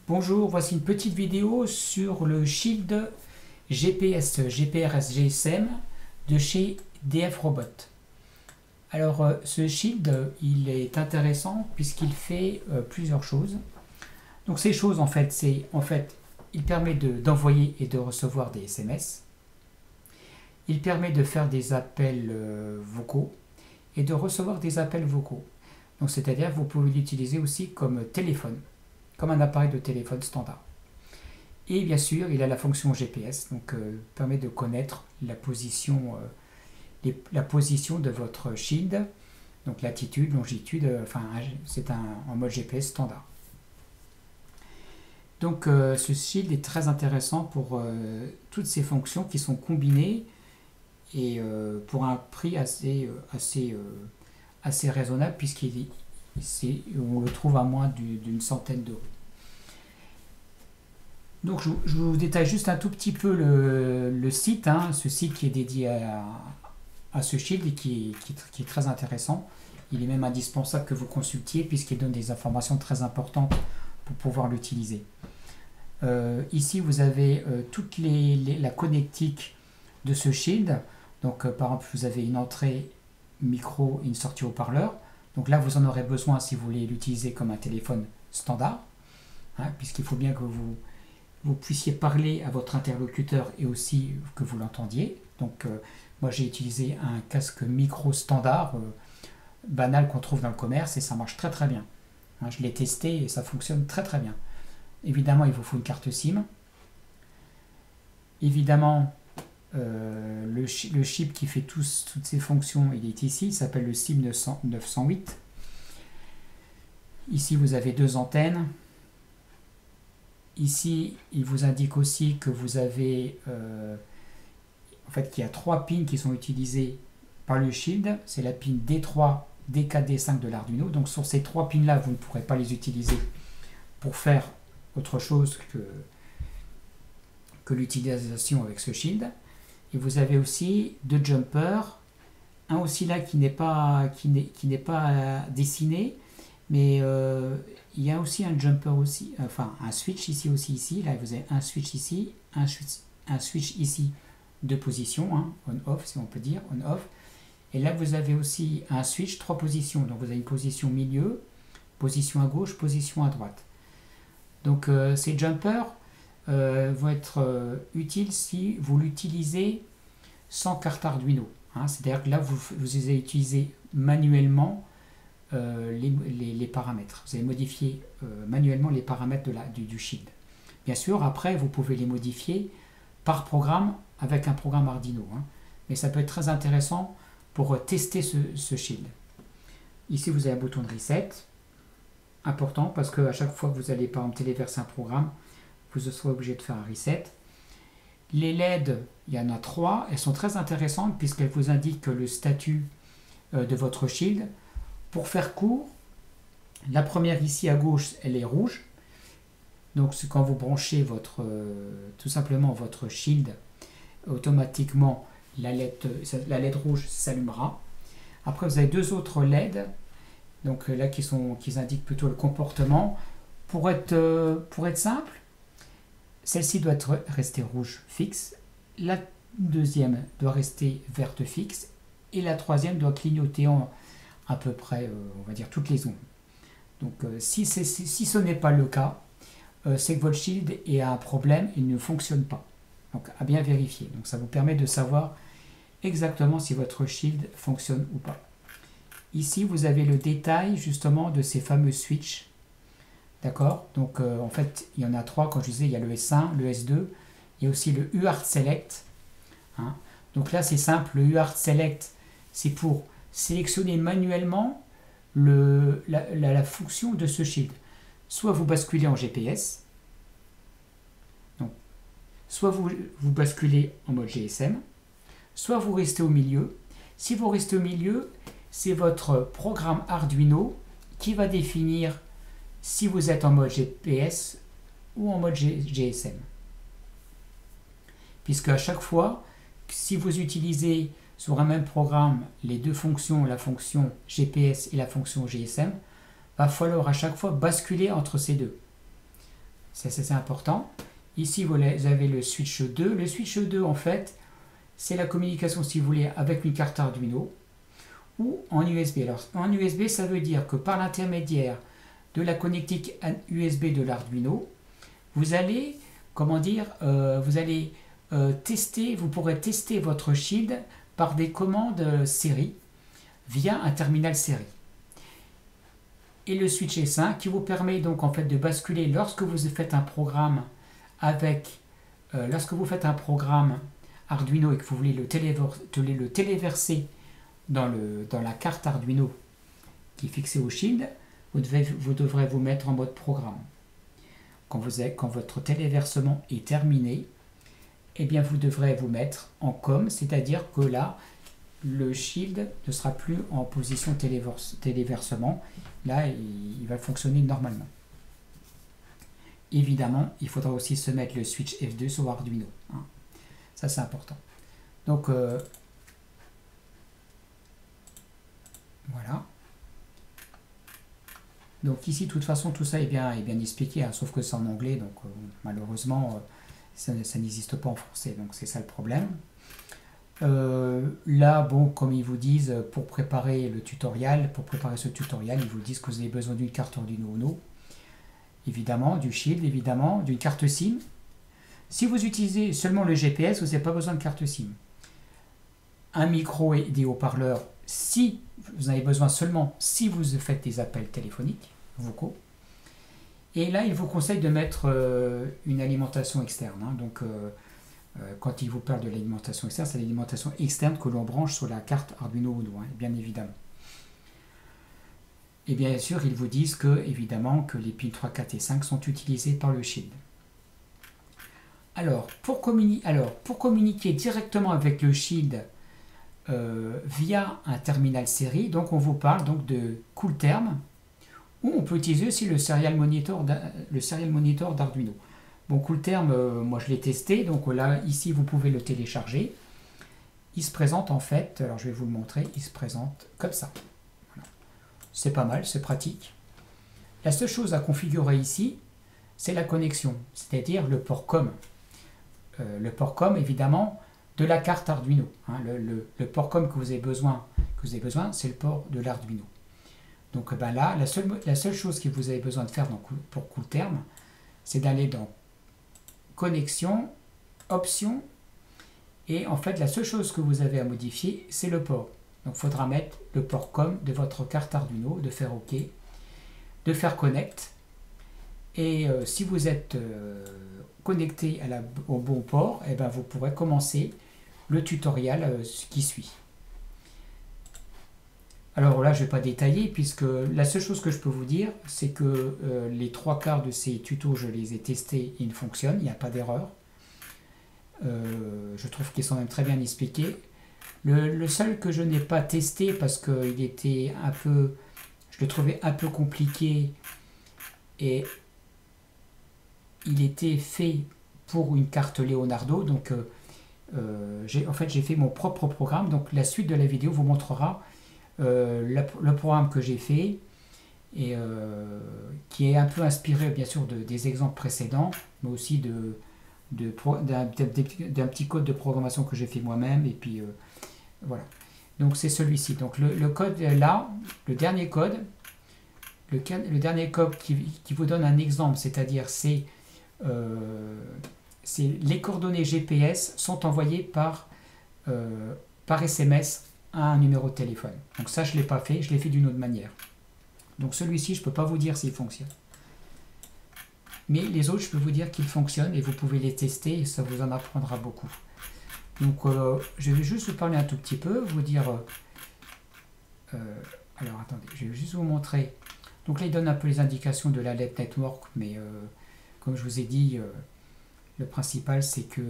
Bonjour, voici une petite vidéo sur le Shield GPS GPRS GSM de chez DF Robot. Alors ce Shield il est intéressant puisqu'il fait plusieurs choses. Donc ces choses il permet d'envoyer et de recevoir des SMS. Il permet de faire des appels vocaux et de recevoir des appels vocaux. Donc c'est-à-dire que vous pouvez l'utiliser aussi comme téléphone, comme un appareil de téléphone standard. Et bien sûr, il a la fonction GPS, donc permet de connaître la position de votre shield, donc latitude, longitude, c'est en mode GPS standard. Donc ce shield est très intéressant pour toutes ces fonctions qui sont combinées et pour un prix assez raisonnable puisqu'on le trouve à moins d'une centaine d'euros. Donc je vous détaille juste un tout petit peu le site, ce site qui est dédié à ce shield et qui est très intéressant. Il est même indispensable que vous consultiez puisqu'il donne des informations très importantes pour pouvoir l'utiliser. Ici vous avez toute la connectique de ce shield. Donc par exemple vous avez une entrée micro et une sortie haut-parleur. Donc là vous en aurez besoin si vous voulez l'utiliser comme un téléphone standard, puisqu'il faut bien que vous puissiez parler à votre interlocuteur et aussi que vous l'entendiez. Donc moi j'ai utilisé un casque micro standard banal qu'on trouve dans le commerce et ça marche très très bien. Je l'ai testé et ça fonctionne très très bien. Évidemment il vous faut une carte SIM. Évidemment le chip qui fait toutes ces fonctions il est ici, il s'appelle le SIM 908. Ici vous avez deux antennes. Ici, il vous indique aussi que vous avez qu'il y a trois pins qui sont utilisés par le Shield. C'est la pin D3, D4, D5 de l'Arduino. Donc sur ces trois pins là, vous ne pourrez pas les utiliser pour faire autre chose que l'utilisation avec ce Shield. Et vous avez aussi deux jumpers, un aussi là qui n'est pas dessiné, mais il y a aussi un jumper aussi, un switch ici aussi ici. Là vous avez un switch ici, un switch ici de position, on-off si on peut dire, on-off. Et là vous avez aussi un switch, trois positions. Donc vous avez une position milieu, position à gauche, position à droite. Donc ces jumpers vont être utiles si vous l'utilisez sans carte Arduino. C'est-à-dire que là vous allez utiliser manuellement les paramètres. Vous allez modifier manuellement les paramètres du Shield. Bien sûr, après, vous pouvez les modifier par programme avec un programme Arduino. Mais ça peut être très intéressant pour tester ce Shield. Ici, vous avez un bouton de reset. Important parce qu'à chaque fois que vous allez par exemple téléverser un programme, vous serez obligé de faire un reset. Les LED, il y en a trois. Elles sont très intéressantes puisqu'elles vous indiquent le statut de votre Shield. Pour faire court, la première ici à gauche, elle est rouge. Donc c'est quand vous branchez tout simplement votre Shield, automatiquement la LED rouge s'allumera. Après vous avez deux autres LED, donc là qui indiquent plutôt le comportement. Pour être simple, celle-ci doit rester rouge fixe, la deuxième doit rester verte fixe et la troisième doit clignoter à peu près, on va dire, toutes les ondes. Donc si ce n'est pas le cas, c'est que votre Shield a un problème, il ne fonctionne pas. Donc à bien vérifier. Donc ça vous permet de savoir exactement si votre Shield fonctionne ou pas. Ici vous avez le détail justement de ces fameux switches. D'accord? Donc en fait il y en a trois, comme je disais, il y a le S1, le S2, il y a aussi le UART Select. Donc là c'est simple, le UART Select c'est pour sélectionner manuellement la fonction de ce Shield. Soit vous basculez en GPS, donc, soit vous basculez en mode GSM, soit vous restez au milieu. Si vous restez au milieu, c'est votre programme Arduino qui va définir si vous êtes en mode GPS ou en mode GSM. Puisque à chaque fois, si vous utilisez sur un même programme les deux fonctions, la fonction GPS et la fonction GSM, va falloir à chaque fois basculer entre ces deux. c'est important. Ici, vous avez le switch 2. Le switch 2, en fait, c'est la communication, si vous voulez, avec une carte Arduino ou en USB. Alors, en USB, ça veut dire que par l'intermédiaire de la connectique USB de l'Arduino, vous allez, comment dire, vous pourrez tester votre Shield par des commandes série via un terminal série. Et le switch S1 qui vous permet donc en fait de basculer lorsque vous faites un programme Arduino et que vous voulez le téléverser dans la carte Arduino qui est fixée au Shield, vous devrez vous mettre en mode programme. Quand votre téléversement est terminé, eh bien vous devrez vous mettre en COM, c'est-à-dire que là, le Shield ne sera plus en position téléversement. Là, il va fonctionner normalement. Évidemment, il faudra aussi se mettre le switch F2 sur Arduino. Hein. Ça, c'est important. Donc, voilà. Donc ici, de toute façon, tout ça est bien expliqué, hein, sauf que c'est en anglais, donc malheureusement, ça n'existe pas en français. Donc c'est ça le problème. Là, bon, comme ils vous disent, pour préparer ce tutoriel, ils vous disent que vous avez besoin d'une carte Arduino Uno, évidemment, du Shield, évidemment, d'une carte SIM. Si vous utilisez seulement le GPS, vous n'avez pas besoin de carte SIM. Un micro et des haut-parleurs, si vous en avez besoin seulement si vous faites des appels téléphoniques, vocaux. Et là, il vous conseille de mettre une alimentation externe. Hein. Donc, quand il vous parle de l'alimentation externe, c'est l'alimentation externe que l'on branche sur la carte Arduino Uno, hein, bien évidemment. Et bien sûr, ils vous disent que, évidemment, que les pins 3, 4 et 5 sont utilisés par le Shield. Alors, pour communiquer directement avec le Shield via un terminal série, donc on vous parle donc de CoolTerm, ou on peut utiliser aussi le serial monitor d'Arduino. Bon, CoolTerm, moi je l'ai testé, donc là, ici, vous pouvez le télécharger. Il se présente en fait, alors je vais vous le montrer, il se présente comme ça. Voilà. C'est pas mal, c'est pratique. La seule chose à configurer ici, c'est la connexion, c'est-à-dire le port COM. Le port COM, évidemment, de la carte Arduino. Hein. Le port COM que vous avez besoin, c'est le port de l'Arduino. Donc ben là, la seule chose que vous avez besoin de faire pour CoolTerm, c'est d'aller dans Connexion, Options, et en fait la seule chose que vous avez à modifier, c'est le port. Donc il faudra mettre le port COM de votre carte Arduino, de faire OK, de faire Connect, et si vous êtes connecté au bon port, eh ben, vous pourrez commencer le tutoriel qui suit. Alors là, je ne vais pas détailler, puisque la seule chose que je peux vous dire, c'est que les 3/4 de ces tutos, je les ai testés, ils fonctionnent, il n'y a pas d'erreur. Je trouve qu'ils sont même très bien expliqués. Le seul que je n'ai pas testé, parce qu'il était je le trouvais un peu compliqué, et il était fait pour une carte Leonardo, donc j'ai fait mon propre programme. Donc la suite de la vidéo vous montrera le programme que j'ai fait, et qui est un peu inspiré bien sûr des exemples précédents, mais aussi d'un petit code de programmation que j'ai fait moi-même, et puis voilà. Donc c'est celui-ci. Donc le code là, le dernier code qui vous donne un exemple, c'est-à-dire c'est les coordonnées GPS sont envoyées par SMS à un numéro de téléphone. Donc ça, je ne l'ai pas fait, je l'ai fait d'une autre manière. Donc celui-ci, je ne peux pas vous dire s'il fonctionne. Mais les autres, je peux vous dire qu'ils fonctionnent, et vous pouvez les tester, et ça vous en apprendra beaucoup. Donc je vais juste vous parler un tout petit peu, vous dire... alors attendez, je vais juste vous montrer. Donc là, il donne un peu les indications de la LED Network, mais comme je vous ai dit, le principal, c'est que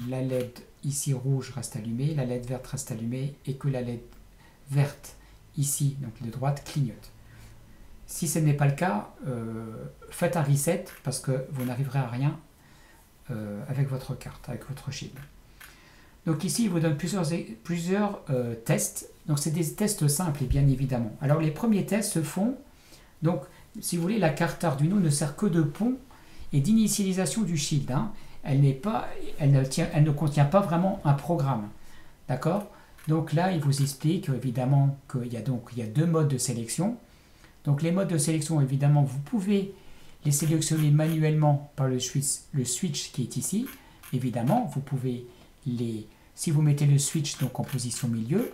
la LED ici rouge reste allumée, la LED verte reste allumée, et que la LED verte ici, donc de droite, clignote. Si ce n'est pas le cas, faites un reset, parce que vous n'arriverez à rien avec votre carte, avec votre Shield. Donc ici, il vous donne plusieurs tests. Donc c'est des tests simples, bien évidemment. Alors les premiers tests se font, donc si vous voulez, la carte Arduino ne sert que de pont, et d'initialisation du shield. Hein. Elle ne contient pas vraiment un programme. D'accord? Donc là, il vous explique évidemment qu'il y a deux modes de sélection. Donc les modes de sélection, évidemment, vous pouvez les sélectionner manuellement par le switch qui est ici. Évidemment, vous pouvez si vous mettez le switch donc en position milieu,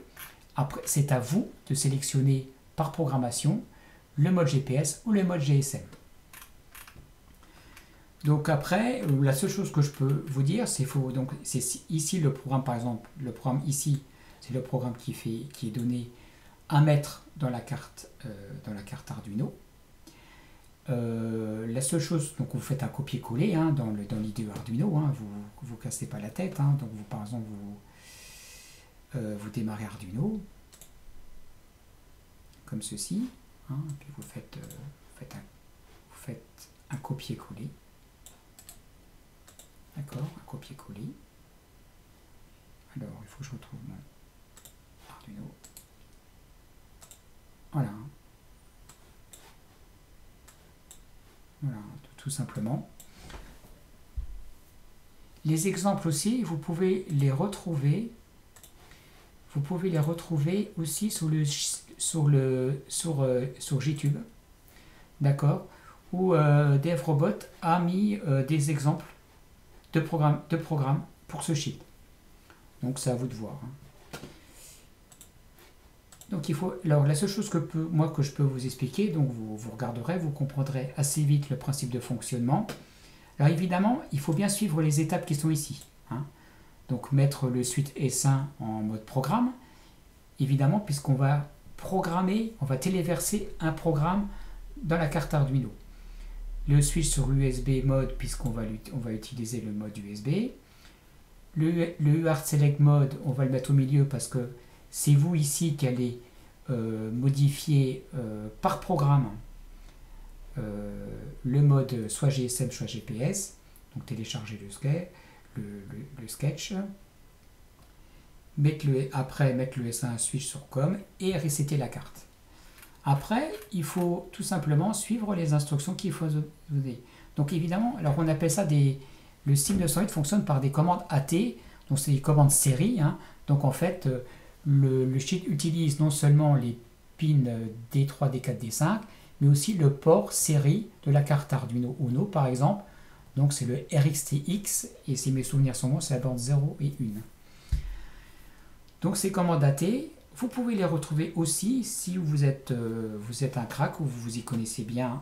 après c'est à vous de sélectionner par programmation le mode GPS ou le mode GSM. Donc après, la seule chose que je peux vous dire, c'est ici le programme, par exemple, le programme ici, c'est le programme qui est donné à mettre dans la carte Arduino. La seule chose, donc vous faites un copier-coller hein, dans l'IDE Arduino, hein, vous cassez pas la tête, hein, donc par exemple vous démarrez Arduino comme ceci, hein, puis vous faites un copier-coller, d'accord, un copier-coller. Alors il faut que je retrouve mon Arduino, voilà. Voilà, tout simplement. Les exemples aussi, vous pouvez les retrouver. Vous pouvez les retrouver aussi sur JTube, d'accord, où DevRobot a mis des exemples de programmes pour ce shield. Donc c'est à vous de voir. Hein. Donc alors la seule chose que je peux vous expliquer, donc vous regarderez, vous comprendrez assez vite le principe de fonctionnement. Alors évidemment, il faut bien suivre les étapes qui sont ici. Hein. Donc mettre le switch S1 en mode programme, évidemment, puisqu'on va programmer, on va téléverser un programme dans la carte Arduino. Le switch sur l'USB mode, puisqu'on va utiliser le mode USB. Le UART Select mode, on va le mettre au milieu parce que c'est vous ici qui allez modifier par programme le mode soit GSM soit GPS, donc télécharger le sketch, après mettre le S1 switch sur COM et resetter la carte. Après, il faut tout simplement suivre les instructions qu'il faut donner. Donc évidemment, alors on appelle ça le SIM908 fonctionne par des commandes AT, donc c'est des commandes série, hein. Donc en fait, le shield utilise non seulement les pins D3, D4, D5, mais aussi le port série de la carte Arduino Uno, par exemple. Donc c'est le RxTX, et si mes souvenirs sont bons, c'est la bande 0 et 1. Donc ces commandes AT, vous pouvez les retrouver aussi si vous êtes un crack ou vous y connaissez bien.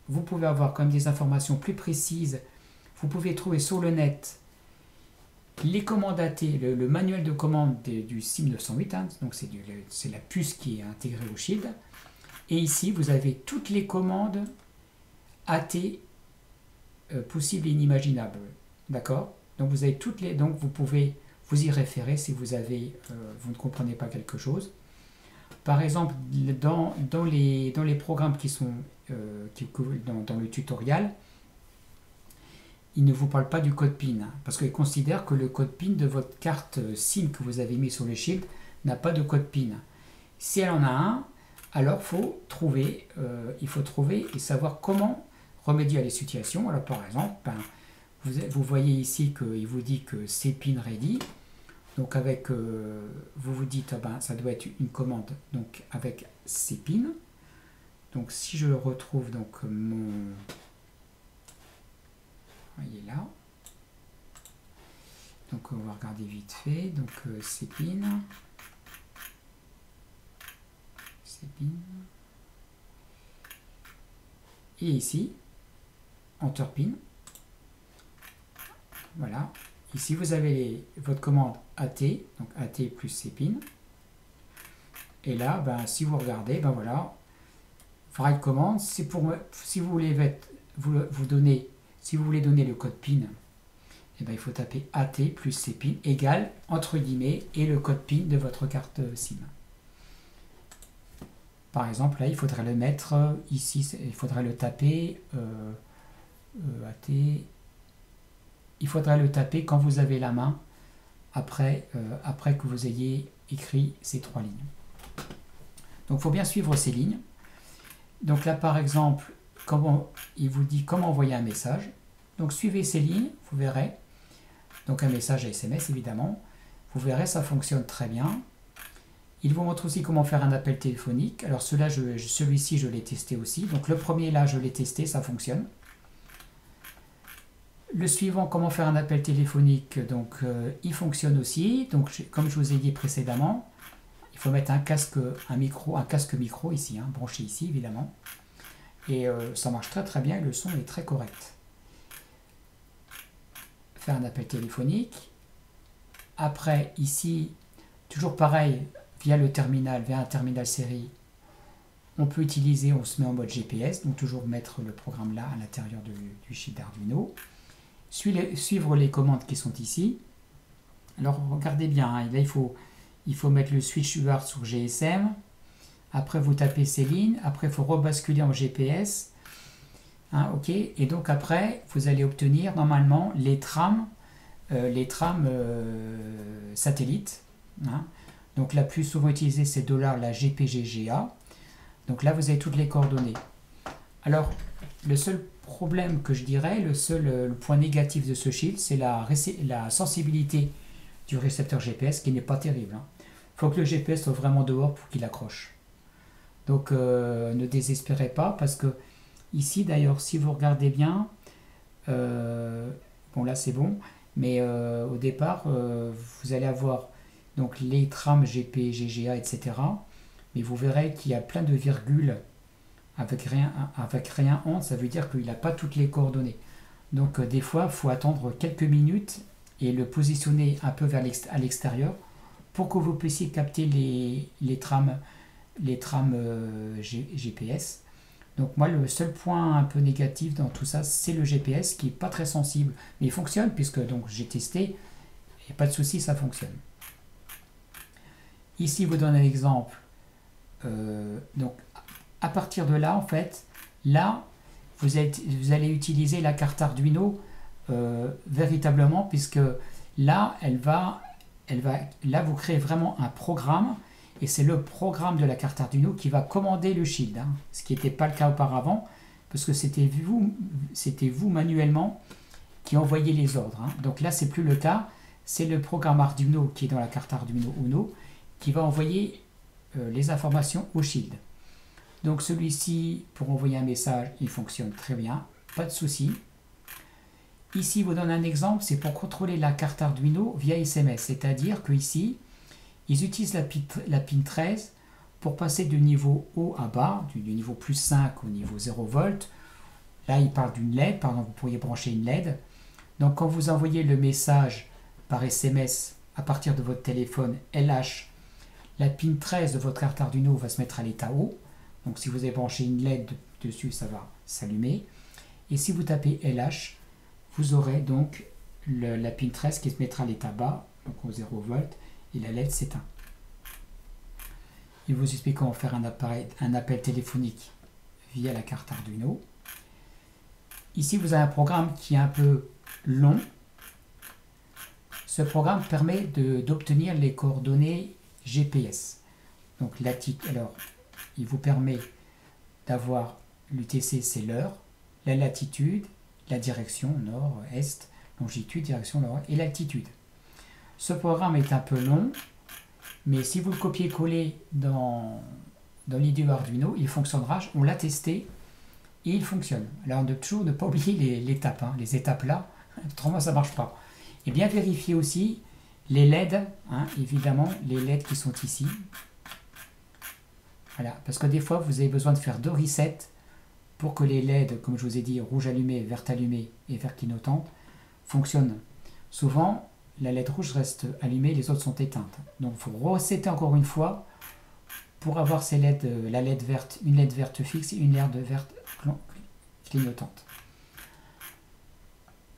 Vous pouvez avoir comme des informations plus précises. Vous pouvez trouver sur le net les commandes AT, le manuel de commande du SIM908, hein, donc c'est la puce qui est intégrée au shield. Et ici, vous avez toutes les commandes AT possibles et inimaginables. D'accord? Donc vous avez donc vous pouvez vous y référer si vous ne comprenez pas quelque chose. Par exemple, dans les programmes qui sont dans le tutoriel, il ne vous parle pas du code PIN, hein, parce qu'il considère que le code PIN de votre carte SIM que vous avez mis sur le shield n'a pas de code PIN. Si elle en a un, alors il faut trouver et savoir comment remédier à les situations. Alors par exemple, vous voyez ici qu'il vous dit que c'est PIN ready. Donc vous vous dites, ça doit être une commande donc avec ces pins. Donc si je retrouve donc voyez là. Donc on va regarder vite fait. Donc ces pins. Et ici, Enter pin. Voilà. Ici, vous avez votre commande AT, donc AT plus CPIN. Et là, si vous regardez, voilà, write command, c'est pour si vous voulez si vous voulez donner le code PIN, il faut taper AT plus CPIN égale entre guillemets et le code PIN de votre carte SIM. Par exemple, là, il faudrait le mettre ici, il faudrait le taper AT. Il faudra le taper quand vous avez la main, après que vous ayez écrit ces 3 lignes. Donc il faut bien suivre ces lignes. Donc là par exemple, il vous dit comment envoyer un message. Donc suivez ces lignes, vous verrez. Donc un message à SMS évidemment. Vous verrez, ça fonctionne très bien. Il vous montre aussi comment faire un appel téléphonique. Alors celui-ci, je l'ai testé aussi. Donc le premier là, je l'ai testé, ça fonctionne. Le suivant, comment faire un appel téléphonique, donc il fonctionne aussi. Donc comme je vous ai dit précédemment, il faut mettre un casque micro ici, hein, branché ici évidemment. Et ça marche très très bien, le son est très correct. Faire un appel téléphonique. Après ici, toujours pareil, via un terminal série, on peut utiliser, on se met en mode GPS, donc toujours mettre le programme là à l'intérieur du chip d'Arduino. Suivre les commandes qui sont ici. Alors regardez bien, hein, là il faut mettre le switch UART sur GSM. Après vous tapez ces lignes, après il faut rebasculer en GPS. Hein, ok, et donc après vous allez obtenir normalement les trames satellites. Hein. Donc la plus souvent utilisée c'est la GPGGA. Donc là vous avez toutes les coordonnées. Alors le seul problème que je dirais, le point négatif de ce shield, c'est la sensibilité du récepteur GPS qui n'est pas terrible. Il faut que le GPS soit vraiment dehors pour qu'il accroche. Donc ne désespérez pas parce que ici d'ailleurs si vous regardez bien, bon là c'est bon, mais au départ vous allez avoir donc les trames GP, GGA, etc. Mais vous verrez qu'il y a plein de virgules avec rien entre, ça veut dire qu'il n'a pas toutes les coordonnées. Donc des fois, il faut attendre quelques minutes et le positionner un peu à l'extérieur pour que vous puissiez capter les trames GPS. Donc moi, le seul point un peu négatif dans tout ça, c'est le GPS qui n'est pas très sensible. Mais il fonctionne puisque donc j'ai testé et pas de souci, ça fonctionne. Ici, je vous donne un exemple. Donc à partir de là, en fait, là, vous allez utiliser la carte Arduino véritablement, puisque là, là, vous créez vraiment un programme, et c'est le programme de la carte Arduino qui va commander le shield, hein, ce qui n'était pas le cas auparavant, parce que c'était vous manuellement qui envoyiez les ordres. Hein. Donc là, c'est plus le cas, c'est le programme Arduino qui est dans la carte Arduino Uno qui va envoyer les informations au shield. Donc celui-ci, pour envoyer un message, il fonctionne très bien, pas de souci. Ici, je vous donne un exemple, c'est pour contrôler la carte Arduino via SMS, c'est-à-dire qu'ici, ils utilisent la pin 13 pour passer du niveau haut à bas, du niveau plus 5 au niveau 0 volt. Là, ils parlent d'une LED, par exemple, vous pourriez brancher une LED. Donc quand vous envoyez le message par SMS à partir de votre téléphone LH, la pin 13 de votre carte Arduino va se mettre à l'état haut. Donc si vous avez branché une LED dessus, ça va s'allumer. Et si vous tapez LH, vous aurez donc la pin 13 qui se mettra à l'état bas, donc au 0 volt, et la LED s'éteint. Il vous explique comment faire un appel téléphonique via la carte Arduino. Ici, vous avez un programme qui est un peu long. Ce programme permet d'obtenir les coordonnées GPS. Donc alors, il vous permet d'avoir l'UTC, c'est l'heure, la latitude, la direction nord, est, longitude, direction nord et l'altitude. Ce programme est un peu long, mais si vous le copiez-collez dans l'IDE Arduino, il fonctionnera. On l'a testé et il fonctionne. Alors, toujours ne pas oublier l'étape, hein, les étapes là, autrement ça ne marche pas. Et bien vérifier aussi les LED, hein, évidemment, les LED qui sont ici. Voilà, parce que des fois, vous avez besoin de faire 2 resets pour que les LED, comme je vous ai dit, rouge allumé, vert allumé et vert clignotante, fonctionnent. Souvent, la LED rouge reste allumée, les autres sont éteintes. Donc, il faut resetter encore une fois pour avoir ces LED, la LED verte, une LED verte fixe et une LED verte clignotante.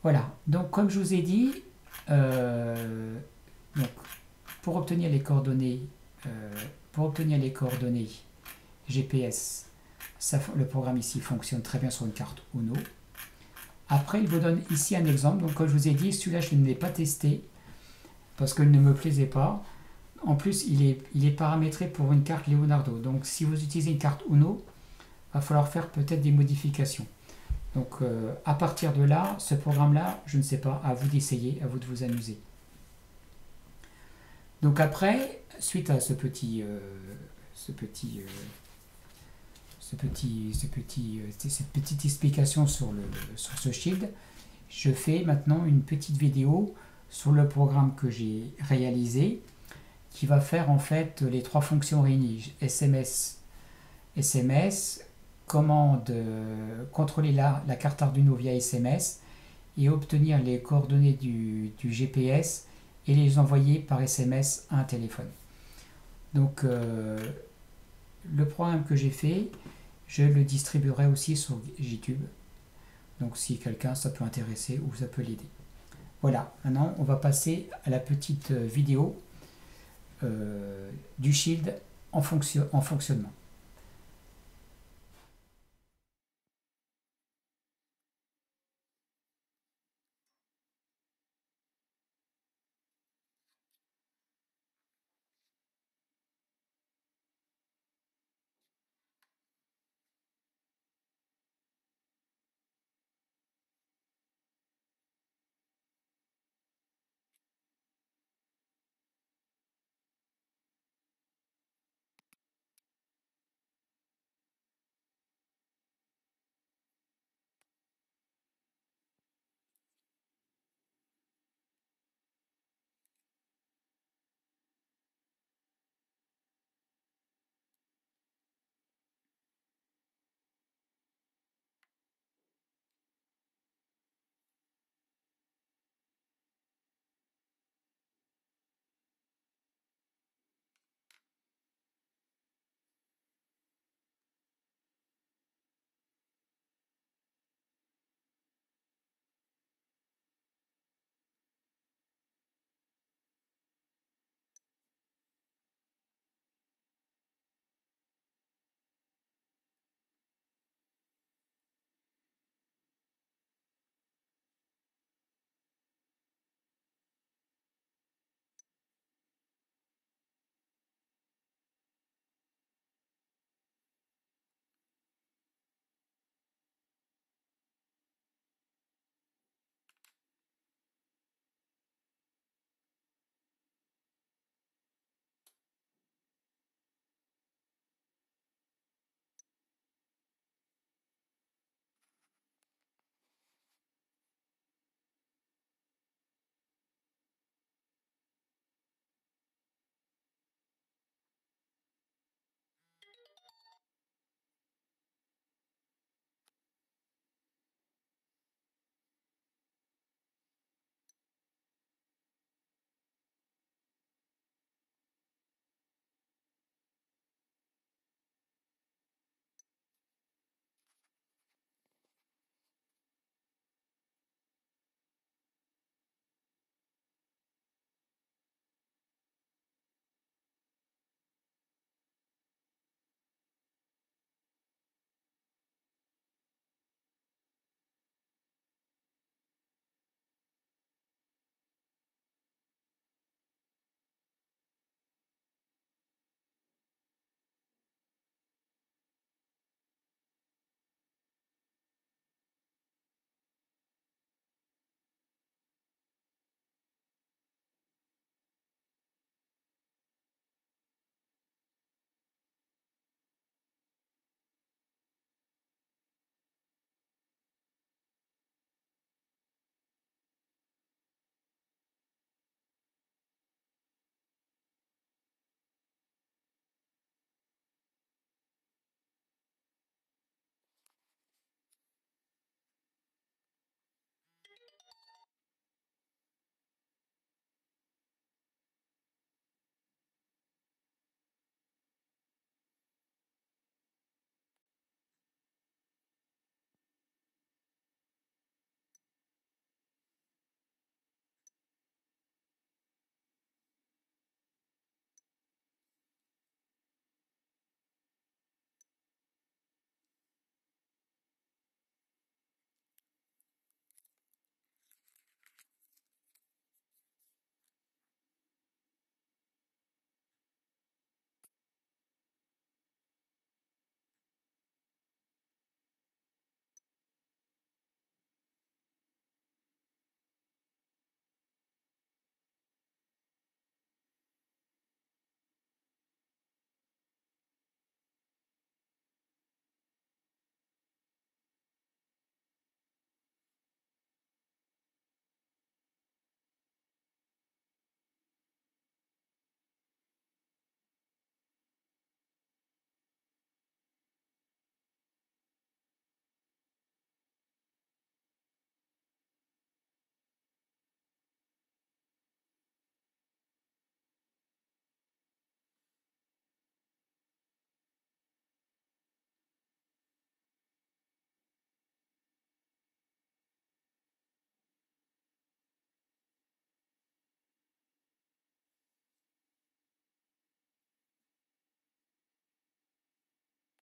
Voilà, donc comme je vous ai dit, donc, pour obtenir les coordonnées GPS, le programme ici fonctionne très bien sur une carte Uno. Après, il vous donne ici un exemple. Donc, comme je vous ai dit, celui-là, je ne l'ai pas testé parce qu'il ne me plaisait pas. En plus, il est paramétré pour une carte Leonardo. Donc, si vous utilisez une carte Uno, il va falloir faire peut-être des modifications. Donc à partir de là, ce programme-là, je ne sais pas, à vous d'essayer, à vous de vous amuser. Donc après, suite à cette petite explication sur ce Shield, je fais maintenant une petite vidéo sur le programme que j'ai réalisé, qui va faire en fait les 3 fonctions réunies, SMS, comment contrôler la carte Arduino via SMS et obtenir les coordonnées du GPS et les envoyer par SMS à un téléphone. Donc le programme que j'ai fait, je le distribuerai aussi sur YouTube. Donc si quelqu'un ça peut intéresser ou ça peut l'aider. Voilà, maintenant on va passer à la petite vidéo du Shield en fonctionnement.